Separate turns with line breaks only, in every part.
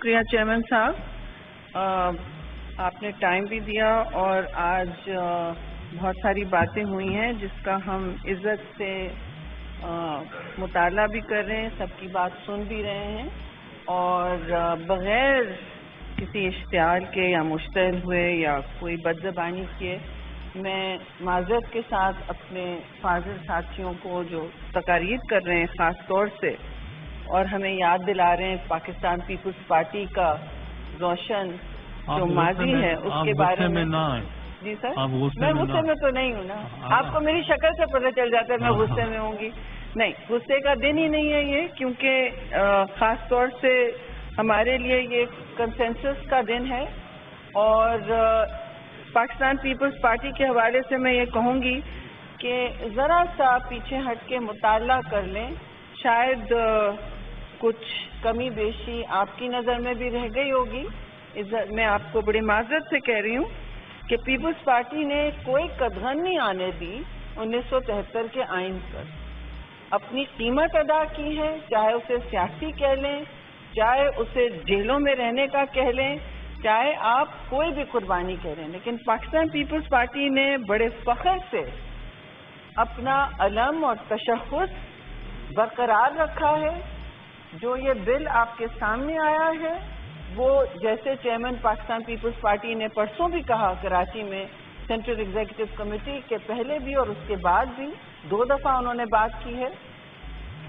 شکریہ چیئرمین صاحب، آپ نے ٹائم بھی دیا اور آج بہت ساری باتیں ہوئی ہیں جس کا ہم عزت سے مطالعہ بھی کر رہے ہیں، سب کی بات سن بھی رہے ہیں اور بغیر کسی اشتعال کے یا مشتعل ہوئے یا کوئی بد زبانی کیے میں معذرت کے ساتھ اپنے فاضل ساتھیوں کو جو تقاریر کر رہے ہیں خاص طور سے اور ہمیں یاد دلا رہے ہیں پاکستان پیپلز پارٹی کا روشن جو ماضی ہے اس کے بارے میں جی سر میں غصے میں تو نہیں ہوں نا، آپ کو میری شکل سے پتہ چل جاتا ہے میں غصے میں ہوں گی، نہیں غصے کا دن ہی نہیں ہے یہ، کیونکہ خاص طور سے ہمارے لیے یہ کنسنسس کا دن ہے اور پاکستان پیپلز پارٹی کے حوالے سے میں یہ کہوں گی کہ ذرا سا پیچھے ہٹ کے مطالعہ کر لیں، شاید کچھ کمی بیشی آپ کی نظر میں بھی رہ گئی ہوگی۔ میں آپ کو بڑی معذرت سے کہہ رہی ہوں کہ پیپلز پارٹی نے کوئی قدغن نہیں آنے دی 1973 کے آئین پر، اپنی قیمت ادا کی ہے، چاہے اسے سیاسی کہہ لیں، چاہے اسے جیلوں میں رہنے کا کہہ لیں، چاہے آپ کوئی بھی قربانی کہہ لیں، لیکن پاکستان پیپلز پارٹی نے بڑے فخر سے اپنا علم اور تشخص برقرار رکھا ہے۔ جو یہ بل آپ کے سامنے آیا ہے وہ جیسے چیئرمین پاکستان پیپلز پارٹی نے پرسوں بھی کہا کراچی میں سینٹرل ایگزیکٹو کمیٹی کے پہلے بھی اور اس کے بعد بھی 2 دفعہ انہوں نے بات کی ہے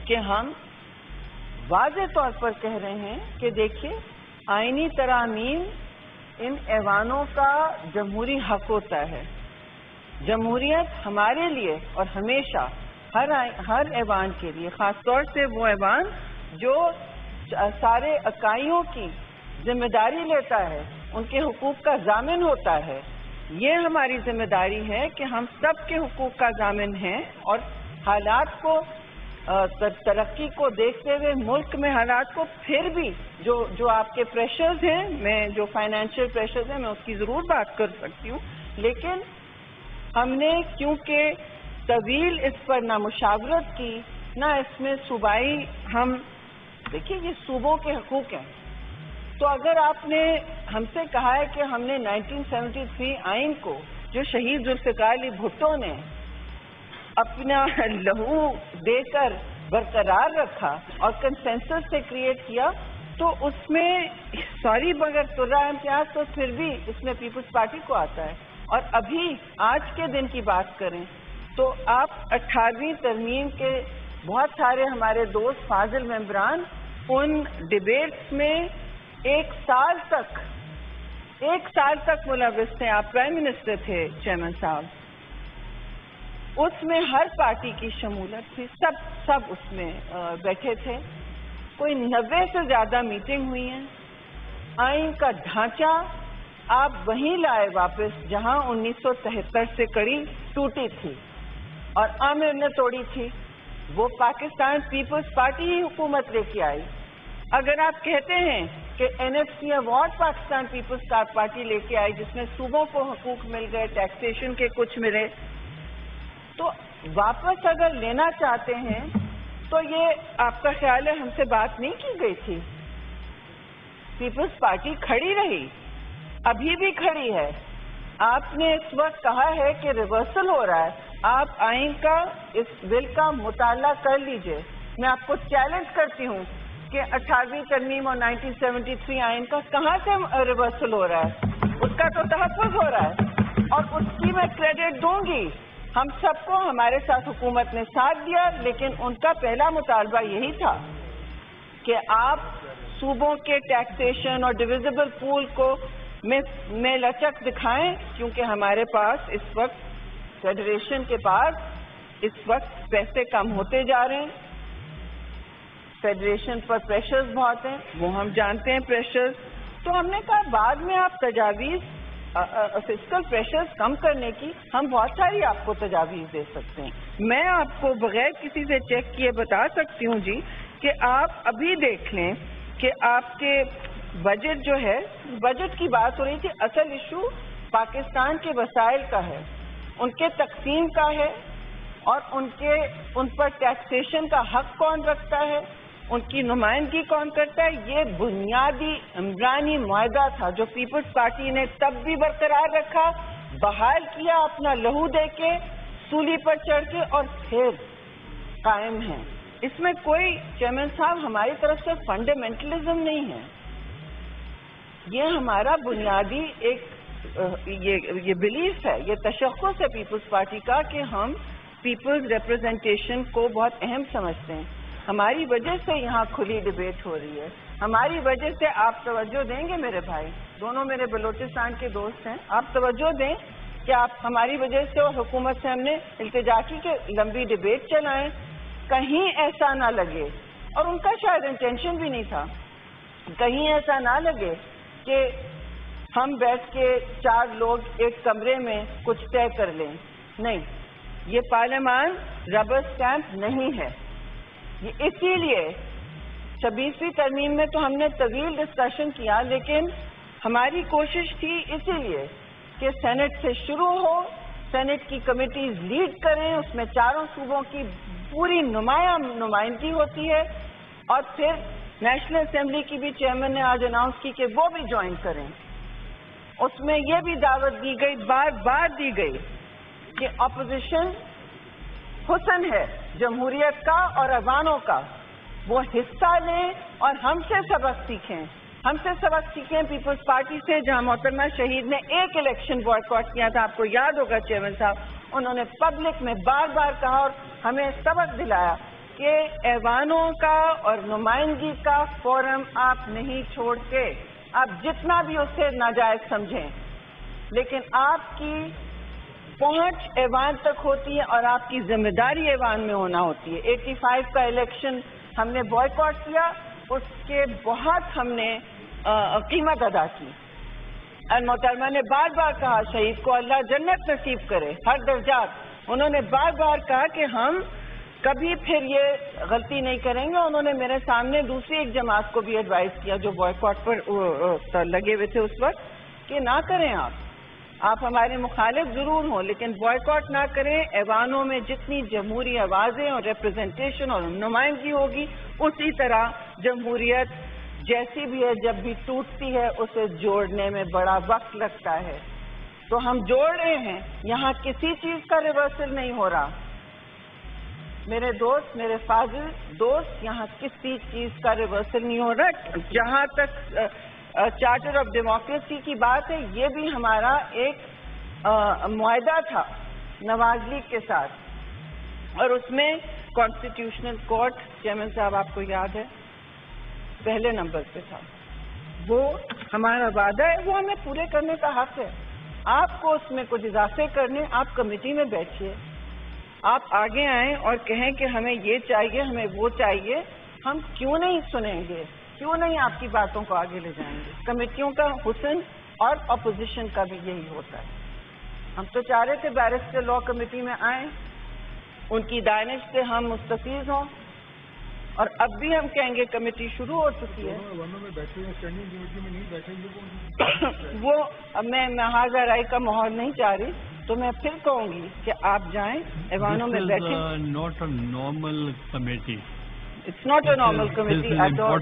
کہ ہم واضح طور پر کہہ رہے ہیں کہ دیکھیے آئینی ترامیم ان ایوانوں کا جمہوری حق ہوتا ہے، جمہوریت ہمارے لیے اور ہمیشہ ہر ایوان کے لیے، خاص طور سے وہ ایوان جو سارے اکائیوں کی ذمہ داری لیتا ہے، ان کے حقوق کا ضامن ہوتا ہے، یہ ہماری ذمہ داری ہے کہ ہم سب کے حقوق کا ضامن ہیں اور حالات کو ترقی کو دیکھتے ہوئے ملک میں حالات کو پھر بھی جو آپ کے پریشرز ہیں، میں جو فائنینشیل پریشرز ہیں میں اس کی ضرور بات کر سکتی ہوں، لیکن ہم نے کیونکہ طویل اس پر نہ مشاورت کی نہ اس میں صوبائی، ہم دیکھیے یہ صوبوں کے حقوق ہیں، تو اگر آپ نے ہم سے کہا ہے کہ ہم نے 1973 آئین کو جو شہید ذوالفقار علی بھٹو نے اپنا لہو دے کر برقرار رکھا اور کنسنسس سے کریٹ کیا، تو اس میں سوری مگر ترہ امتیاز تو پھر بھی اس میں پیپلز پارٹی کو آتا ہے۔ اور ابھی آج کے دن کی بات کریں تو آپ 18ویں ترمیم کے بہت سارے ہمارے دوست فاضل ممبران ان ڈیبیٹس میں ایک سال تک ملوث تھے، آپ پرائم منسٹر تھے چیئرمین صاحب، اس میں ہر پارٹی کی شمولیت تھی، سب اس میں بیٹھے تھے، کوئی 90 سے زیادہ میٹنگ ہوئی ہیں، آئین کا ڈھانچہ آپ وہیں لائے واپس جہاں 1973 سے کڑی ٹوٹی تھی اور عامر نے توڑی تھی، وہ پاکستان پیپلز پارٹی ہی حکومت لے کے آئی۔ اگر آپ کہتے ہیں کہ NFC ایوارڈ پاکستان پیپلز پارٹی لے کے آئی جس میں صوبوں کو حقوق مل گئے، ٹیکسیشن کے کچھ ملے، تو واپس اگر لینا چاہتے ہیں تو یہ آپ کا خیال ہے ہم سے بات نہیں کی گئی تھی؟ پیپلز پارٹی کھڑی رہی، ابھی بھی کھڑی ہے، آپ نے اس وقت کہا ہے کہ ریورسل ہو رہا ہے، آپ آئین کا اس بل کا مطالعہ کر لیجئے، میں آپ کو چیلنج کرتی ہوں کہ 18ویں ترمیم اور 1973 آئین کا کہاں سے ریورسل ہو رہا ہے؟ اس کا تو تحفظ ہو رہا ہے اور اس کی میں کریڈٹ دوں گی، ہم سب کو ہمارے ساتھ حکومت نے ساتھ دیا، لیکن ان کا پہلا مطالبہ یہی تھا کہ آپ صوبوں کے ٹیکسیشن اور ڈویزیبل پول کو میں لچک دکھائیں، کیونکہ ہمارے پاس اس وقت فیڈریشن کے پاس اس وقت پیسے کم ہوتے جا رہے ہیں، فیڈریشن پر پریشرز بہت ہیں، وہ ہم جانتے ہیں پریشرز، تو ہم نے کہا بعد میں آپ تجاویز فسکل پریشرز کم کرنے کی ہم بہت ساری آپ کو تجاویز دے سکتے ہیں۔ میں آپ کو بغیر کسی سے چیک کیے بتا سکتی ہوں جی کہ آپ ابھی دیکھ لیں کہ آپ کے بجٹ جو ہے، بجٹ کی بات ہو رہی تھی، اصل ایشو پاکستان کے وسائل کا ہے، ان کے تقسیم کا ہے اور ان پر ٹیکسیشن کا حق کون رکھتا ہے، ان کی نمائندگی کون کرتا ہے؟ یہ بنیادی عمرانی معاہدہ تھا جو پیپلز پارٹی نے تب بھی برقرار رکھا، بحال کیا اپنا لہو دے کے، سولی پر چڑھ کے، اور پھر قائم ہے۔ اس میں کوئی چیئرمین صاحب ہماری طرف سے فنڈامنٹلزم نہیں ہے، یہ ہمارا بنیادی ایک یہ بلیف ہے، یہ تشخص ہے پیپلز پارٹی کا کہ ہم پیپلز ریپرزنٹیشن کو بہت اہم سمجھتے ہیں۔ ہماری وجہ سے یہاں کھلی ڈیبیٹ ہو رہی ہے، ہماری وجہ سے آپ توجہ دیں گے میرے بھائی، دونوں میرے بلوچستان کے دوست ہیں، آپ توجہ دیں کہ آپ ہماری وجہ سے اور حکومت سے ہم نے التجا کی کہ لمبی ڈیبیٹ چلائیں، کہیں ایسا نہ لگے، اور ان کا شاید انٹینشن بھی نہیں تھا، کہیں ایسا نہ لگے کہ ہم بیٹھ کے 4 لوگ ایک کمرے میں کچھ طے کر لیں۔ نہیں، یہ پارلیمان ربر اسٹیمپ نہیں ہے۔ یہ اسی لیے 26ویں ترمیم میں تو ہم نے طویل ڈسکشن کیا، لیکن ہماری کوشش تھی اسی لیے کہ سینٹ سے شروع ہو، سینٹ کی کمیٹیز لیڈ کریں، اس میں 4 صوبوں کی پوری نمائندگی ہوتی ہے، اور پھر نیشنل اسمبلی کی بھی چیئرمین نے آج اناؤنس کی کہ وہ بھی جوائن کریں۔ اس میں یہ بھی دعوت دی گئی، بار بار دی گئی، کہ اپوزیشن حسن ہے جمہوریت کا اور ایوانوں کا، وہ حصہ لیں اور ہم سے سبق سیکھیں، ہم سے سبق سیکھیں پیپلز پارٹی سے، جہاں محترمہ شہید نے ایک الیکشن بوائکاٹ کیا تھا، آپ کو یاد ہوگا چیئرمین صاحب، انہوں نے پبلک میں بار بار کہا اور ہمیں سبق دلایا کہ ایوانوں کا اور نمائندگی کا فورم آپ نہیں چھوڑتے، آپ جتنا بھی اسے ناجائز سمجھیں، لیکن آپ کی پہنچ ایوان تک ہوتی ہے اور آپ کی ذمہ داری ایوان میں ہونا ہوتی ہے۔ 85 کا الیکشن ہم نے بوائکاٹ کیا، اس کے بہت ہم نے قیمت ادا کی، اور محترمہ نے بار بار کہا شہید کو اللہ جنت نصیب کرے ہر درجات، انہوں نے بار بار کہا کہ ہم کبھی پھر یہ غلطی نہیں کریں گے۔ انہوں نے میرے سامنے دوسری ایک جماعت کو بھی ایڈوائز کیا جو بوائکاٹ پر لگے ہوئے تھے اس وقت، کہ نہ کریں، آپ ہمارے مخالف ضرور ہوں لیکن بوائکاٹ نہ کریں، ایوانوں میں جتنی جمہوری آوازیں اور ریپرزنٹیشن اور نمائندگی ہوگی، اسی طرح جمہوریت جیسی بھی ہے جب بھی ٹوٹتی ہے اسے جوڑنے میں بڑا وقت لگتا ہے، تو ہم جوڑ رہے ہیں، یہاں کسی چیز کا ریورسل نہیں ہو رہا میرے دوست، میرے فاضل دوست، یہاں کسی چیز کا ریورسل نہیں ہو رہا۔ جہاں تک چارٹر آف ڈیموکریسی کی بات ہے، یہ بھی ہمارا ایک معاہدہ تھا نواز لیگ کے ساتھ، اور اس میں کانسٹیٹیوشنل کورٹ، چیئرمین صاحب آپ کو یاد ہے، پہلے نمبر پہ تھا، وہ ہمارا وعدہ ہے، وہ ہمیں پورے کرنے کا حق ہے۔ آپ کو اس میں کچھ اضافے کرنے، آپ کمیٹی میں بیٹھیے، آپ آگے آئیں اور کہیں کہ ہمیں یہ چاہیے، ہمیں وہ چاہیے، ہم کیوں نہیں سنیں گے، کیوں نہیں آپ کی باتوں کو آگے لے جائیں گے۔ کمیٹیوں کا حسن اور اپوزیشن کا بھی یہی ہوتا ہے۔ ہم تو چاہ رہے تھے بیرسٹر لا کمیٹی میں آئیں، ان کی دانش سے ہم مستفیض ہوں، اور اب بھی ہم کہیں گے کمیٹی شروع ہو چکی ہے۔ وہ میں محاذ رائی کا ماحول نہیں چاہ رہی، تو میں پھر کہوں گی کہ آپ جائیں ایوانوں میں بیٹھیں۔
Not a normal committee,
it's not a normal committee at all,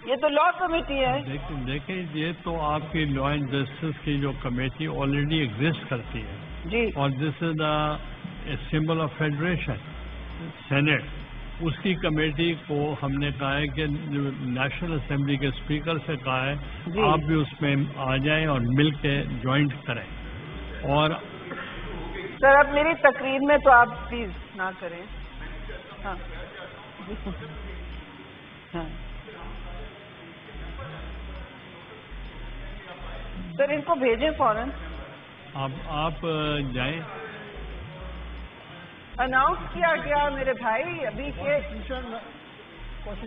یہ تو لا کمیٹی ہے۔
دیکھیں یہ تو آپ کی لا اینڈ جسٹس کی جو کمیٹی آلریڈی ایگزسٹ کرتی ہے
جی،
اور this is a symbol of federation senate, اس کی کمیٹی کو ہم نے کہا ہے کہ نیشنل اسمبلی کے اسپیکر سے کہا ہے آپ بھی اس میں آ جائیں اور مل کے جوائنٹ کریں۔ اور
سر اب میری تقریر میں تو آپ پلیز نہ کریں۔ ہاں ہاں سر ان کو بھیجیں فوراً۔
آپ جائیں۔
اناؤنس کیا گیا میرے بھائی، ابھی کہ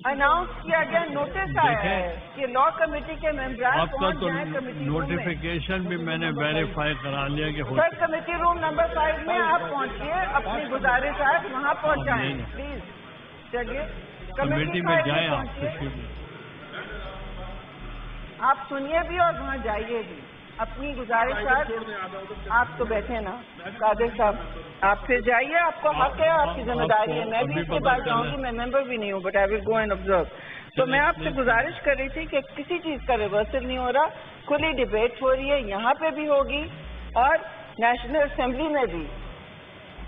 اناؤنس کیا گیا، نوٹس آیا ہے کہ لا کمیٹی کے ممبران
آپ کا
پہنچ
تو
جائیں کمیٹی روم میں۔
نوٹیفیکیشن بھی میں نے ویریفائی کرا لیا کہ
سر کمیٹی روم نمبر 5 میں آپ پہنچیے، اپنی گزارش ہے وہاں پہنچ جائیں پلیز، چلیے
کمیٹی میں جائیں آپ
آپ سنیے بھی اور وہاں جائیے بھی۔ اپنی گزارشات آپ تو بیٹھے نا قادر صاحب, آپ پھر جائیے, آپ کو حق ہے, آپ کی ذمہ داری ہے. میں بھی اس کے بعد جاؤں گی, میں ممبر بھی نہیں ہوں, but I will go and observe. تو میں آپ سے گزارش کر رہی تھی کہ کسی چیز کا ریورسل نہیں ہو رہا, کھلی ڈبیٹ ہو رہی ہے, یہاں پہ بھی ہوگی اور نیشنل اسمبلی میں بھی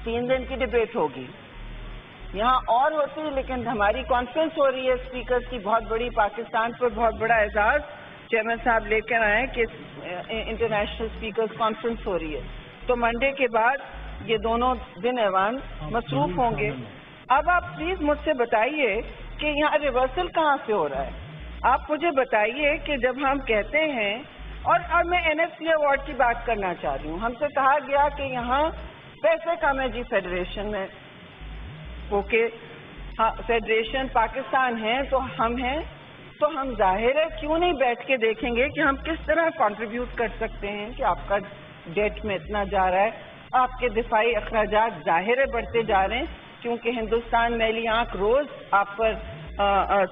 3 دن کی ڈبیٹ ہوگی. یہاں اور ہوتی ہے, لیکن ہماری کانفرنس ہو رہی ہے اسپیکرز کی بہت بڑی, پاکستان پر بہت بڑا اعزاز چیئرمین صاحب لے کر آئے کہ انٹرنیشنل اسپیکرز کانفرنس ہو رہی ہے. تو منڈے کے بعد یہ دونوں دن ایوان مصروف ہوں گے. اب آپ پلیز مجھ سے بتائیے کہ یہاں ریورسل کہاں سے ہو رہا ہے. آپ مجھے بتائیے کہ جب ہم کہتے ہیں, اور میں NFC ایوارڈ کی بات کرنا چاہ رہی ہوں, ہم سے کہا گیا کہ یہاں پیسے کم ہے جی فیڈریشن میں. اوکے, فیڈریشن پاکستان ہے تو ہم ہیں, تو ہم ظاہر ہے کیوں نہیں بیٹھ کے دیکھیں گے کہ ہم کس طرح کنٹریبیوٹ کر سکتے ہیں کہ آپ کا ڈیٹ میں اتنا جا رہا ہے, آپ کے دفاعی اخراجات ظاہر ہے بڑھتے جا رہے ہیں, کیونکہ ہندوستان میلی آنکھ روز آپ پر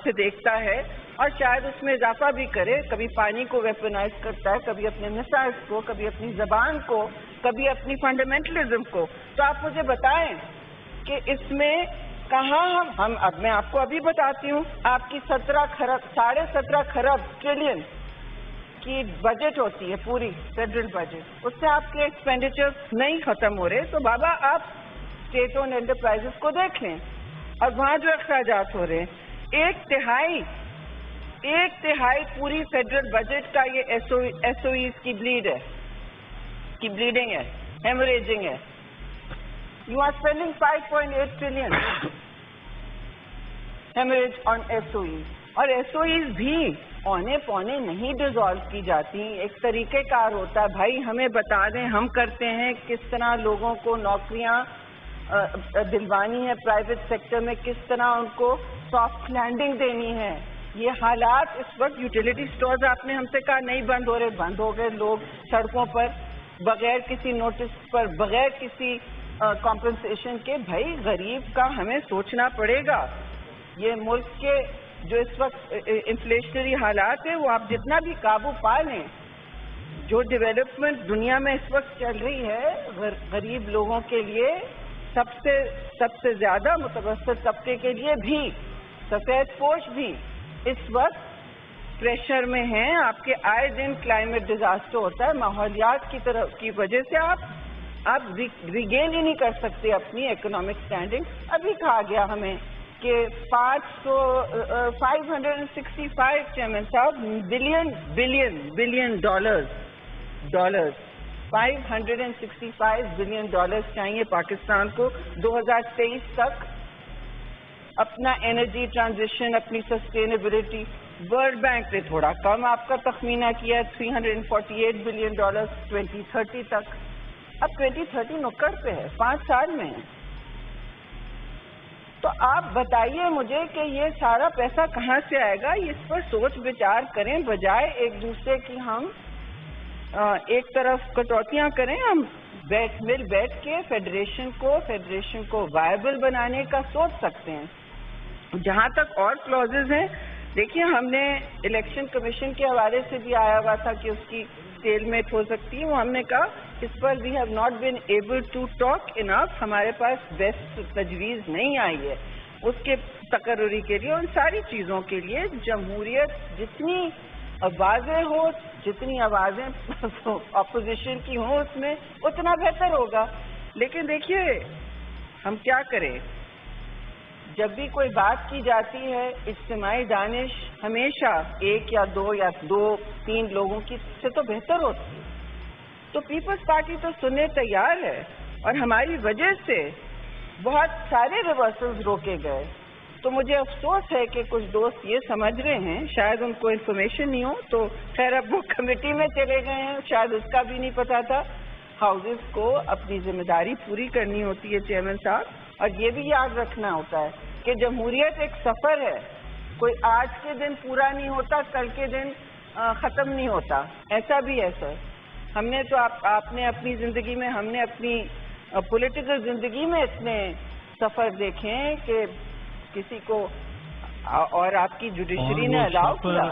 سے دیکھتا ہے اور شاید اس میں اضافہ بھی کرے. کبھی پانی کو ویپنائز کرتا ہے, کبھی اپنے میسائلز کو, کبھی اپنی زبان کو, کبھی اپنی فنڈامنٹلزم کو. تو آپ مجھے بتائیں کہ اس میں کہاں ہم اب میں آپ کو ابھی بتاتی ہوں, آپ کی 17 خرب ٹریلین کی بجٹ ہوتی ہے پوری فیڈرل بجٹ, اس سے آپ کے ایکسپینڈیچر نہیں ختم ہو رہے. تو بابا آپ اسٹیٹ اونڈ انٹرپرائزز کو دیکھ لیں, اور وہاں جو اخراجات ہو رہے ہیں 1/3 پوری فیڈرل بجٹ کا یہ SOEs کی بلیڈنگ ہے, ہیموریجنگ ہے. You are spending 5.8 trillion hemorrhage on SOEs, اور SOEs بھی اونے پونے نہیں ڈیزالو کی جاتی. ایک طریقہ کار ہوتا ہے, بھائی ہمیں بتا دیں, ہم کرتے ہیں کس طرح لوگوں کو نوکریاں دلوانی ہے پرائیویٹ سیکٹر میں, کس طرح ان کو سافٹ لینڈنگ دینی ہے. یہ حالات اس وقت یوٹیلیٹی سٹورز آپ نے ہم سے کہا نہیں بند ہو رہے, بند ہو گئے. لوگ سڑکوں پر بغیر کسی نوٹس پر, بغیر کسی کمپنسیشن کے. بھائی غریب کا ہمیں سوچنا پڑے گا. یہ ملک کے جو اس وقت انفلیشنری حالات ہیں وہ آپ جتنا بھی قابو پا لیں, جو ڈیولپمنٹ دنیا میں اس وقت چل رہی ہے غریب لوگوں کے لیے, سب سے زیادہ متوسط طبقے کے لیے بھی, سفید پوش بھی اس وقت پریشر میں ہیں. آپ کے آئے دن کلائمیٹ ڈیزاسٹر ہوتا ہے, ماحولیات کی وجہ سے آپ ریگین ہی نہیں کر سکتے اپنی اکنامک سٹینڈنگ. ابھی کہا گیا ہمیں کہ 565 چیئرمین صاحب بلین ڈالرز 565 بلین ڈالرز چاہیے پاکستان کو 2023 تک اپنا انرجی ٹرانزیشن, اپنی سسٹینیبلٹی. ورلڈ بینک نے تھوڑا کم آپ کا تخمینہ کیا ہے, 348 بلین ڈالرز 2030 تک. اب 2030 نکڑ پہ ہے, 5 سال میں ہے. تو آپ بتائیے مجھے کہ یہ سارا پیسہ کہاں سے آئے گا. اس پر سوچ بچار کریں, بجائے ایک دوسرے کی ہم ایک طرف کٹوتیاں کریں. ہم بیٹھ کے فیڈریشن کو وائبل بنانے کا سوچ سکتے ہیں. جہاں تک اور کلوزز ہیں, دیکھیے ہم نے الیکشن کمیشن کے حوالے سے بھی آیا ہوا تھا کہ اس کی اسٹیل میٹ ہو سکتی ہے. وہ ہم نے کہا اس پر we have not been able to talk enough, ہمارے پاس بیسٹ تجویز نہیں آئی ہے اس کے تقرری کے لیے. ان ساری چیزوں کے لیے جمہوریت جتنی آوازیں ہو, جتنی آوازیں اپوزیشن کی ہوں اس میں اتنا بہتر ہوگا. لیکن دیکھیے ہم کیا کریں, جب بھی کوئی بات کی جاتی ہے اجتماعی دانش ہمیشہ 1 یا 2 یا 2-3 لوگوں کی سے تو بہتر ہوتی ہے. تو پیپلز پارٹی تو سننے تیار ہے, اور ہماری وجہ سے بہت سارے ریورسلز روکے گئے. تو مجھے افسوس ہے کہ کچھ دوست یہ سمجھ رہے ہیں, شاید ان کو انفارمیشن نہیں ہو, تو خیر اب وہ کمیٹی میں چلے گئے ہیں, شاید اس کا بھی نہیں پتا تھا. ہاؤسز کو اپنی ذمہ داری پوری کرنی ہوتی ہے چیئرمین صاحب, اور یہ بھی یاد رکھنا ہوتا ہے کہ جمہوریت ایک سفر ہے. کوئی آج کے دن پورا نہیں ہوتا, کل کے دن ختم نہیں ہوتا, ایسا بھی ہے سر. ہم نے تو آپ نے اپنی زندگی میں, ہم نے اپنی پولیٹیکل زندگی میں اتنے سفر دیکھے ہیں کہ کسی کو, اور آپ کی جوڈیشری نے الاؤ کیا.